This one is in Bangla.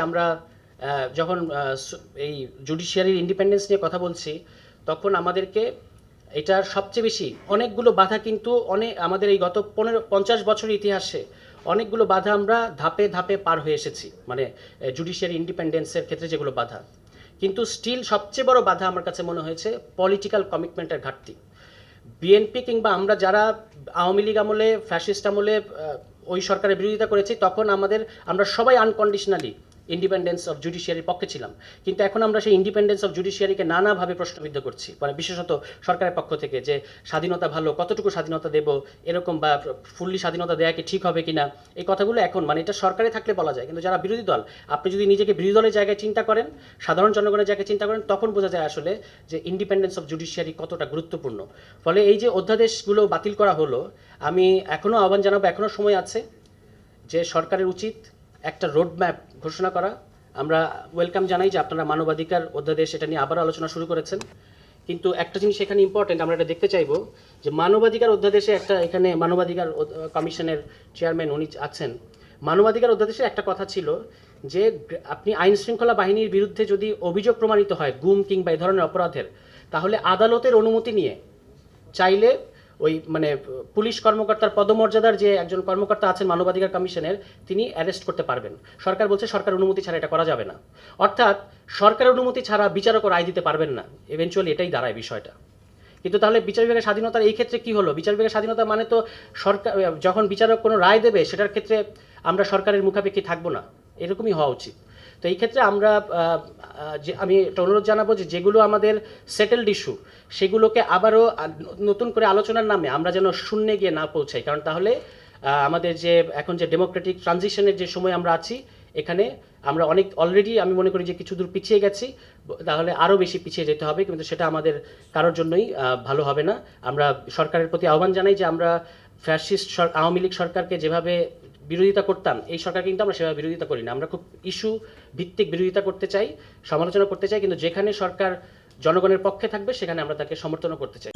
আমরা যখন এই জুডিশিয়ারির ইন্ডিপেন্ডেন্স নিয়ে কথা বলছি তখন আমাদেরকে এটার সবচেয়ে বেশি অনেকগুলো বাধা কিন্তু আমাদের এই গত 50 বছরের ইতিহাসে অনেকগুলো বাধা আমরা ধাপে ধাপে পার হয়ে এসেছি, মানে জুডিশিয়ারি ইন্ডিপেন্ডেন্সের ক্ষেত্রে যেগুলো বাধা। কিন্তু স্টিল সবচেয়ে বড় বাধা আমার কাছে মনে হয়েছে পলিটিক্যাল কমিটমেন্টের ঘাটতি। বিএনপি কিংবা আমরা যারা আওয়ামী লীগ আমলে, ফ্যাসিস্ট আমলে ওই সরকারের বিরোধিতা করেছি, তখন আমরা সবাই আনকন্ডিশনালি ইন্ডিপেন্ডেন্স অফ জুডিশিয়ারির পক্ষে ছিলাম। কিন্তু এখন আমরা সেই ইন্ডিপেন্ডেন্স অফ জুডিশিয়ারিকে নানাভাবে প্রশ্নবিদ্ধ করছি, মানে বিশেষত সরকারের পক্ষ থেকে, যে স্বাধীনতা ভালো, কতটুকু স্বাধীনতা দেব, এরকম, বা ফুললি স্বাধীনতা দেওয়া কি ঠিক হবে কিনা, এই কথাগুলো এখন মানে এটা সরকারে থাকলে বলা যায়। কিন্তু যারা বিরোধী দল, আপনি যদি নিজেকে বিরোধী দলের জায়গায় চিন্তা করেন, সাধারণ জনগণের জায়গায় চিন্তা করেন, তখন বোঝা যায় আসলে যে ইন্ডিপেন্ডেন্স অফ জুডিশিয়ারি কতটা গুরুত্বপূর্ণ। ফলে এই যে অধ্যাদেশগুলো বাতিল করা হলো, আমি এখনও আহ্বান জানাবো, এখনও সময় আছে যে সরকারের উচিত একটা রোডম্যাপ ঘোষণা করা। আমরা ওয়েলকাম জানাই যে আপনারা মানবাধিকার অধ্যাদেশ এটা নিয়ে আবারও আলোচনা শুরু করেছেন, কিন্তু একটা জিনিস এখানে ইম্পর্টেন্ট, আমরা এটা দেখতে চাইবো যে মানবাধিকার অধ্যাদেশে এখানে মানবাধিকার কমিশনের চেয়ারম্যান উনি আছেন। মানবাধিকার অধ্যাদেশে একটা কথা ছিল যে আপনি আইন শৃঙ্খলা বাহিনীর বিরুদ্ধে যদি অভিযোগ প্রমাণিত হয় গুম কিংবা এই ধরনের অপরাধের, তাহলে আদালতের অনুমতি নিয়ে চাইলে ওই মানে পুলিশ কর্মকর্তার পদমর্যাদার যে একজন কর্মকর্তা আছেন মানবাধিকার কমিশনের, তিনি অ্যারেস্ট করতে পারবেন। সরকার বলছে সরকার অনুমতি ছাড়া এটা করা যাবে না, অর্থাৎ সরকারের অনুমতি ছাড়া বিচারকও রায় দিতে পারবেন না। ইভেনচুয়ালি এটাই দাঁড়ায় বিষয়টা। কিন্তু তাহলে বিচার বিভাগের স্বাধীনতার এই ক্ষেত্রে কি হলো? বিচার বিভাগের স্বাধীনতা মানে তো সরকার যখন বিচারক কোনো রায় দেবে সেটার ক্ষেত্রে আমরা সরকারের মুখাপেক্ষী থাকবো না, এরকমই হওয়া উচিত। তো এই ক্ষেত্রে আমি একটা অনুরোধ জানাবো যে যেগুলো আমাদের সেটেলড ইস্যু, সেগুলোকে আবারও নতুন করে আলোচনার নামে আমরা যেন শূন্যে গিয়ে না পৌঁছাই। কারণ তাহলে আমাদের যে এখন যে ডেমোক্রেটিক ট্রানজিশনের যে সময় আমরা আছি, এখানে আমরা অলরেডি আমি মনে করি যে কিছু দূর পিছিয়ে গেছি, তাহলে আরও বেশি পিছিয়ে যেতে হবে, কিন্তু সেটা আমাদের কারোর জন্যই ভালো হবে না। আমরা সরকারের প্রতি আহ্বান জানাই যে আমরা ফ্যাসিস্ট আওয়ামী লীগ সরকারকে যেভাবে বিরোধিতা করতাম, এই সরকার কিন্তু আমরা সেভাবে বিরোধিতা করি না। আমরা খুব ইস্যু ভিত্তিক বিরোধিতা করতে চাই, সমালোচনা করতে চাই, কিন্তু যেখানে সরকার জনগণের পক্ষে থাকবে সেখানে আমরা তাকে সমর্থনও করতে চাই।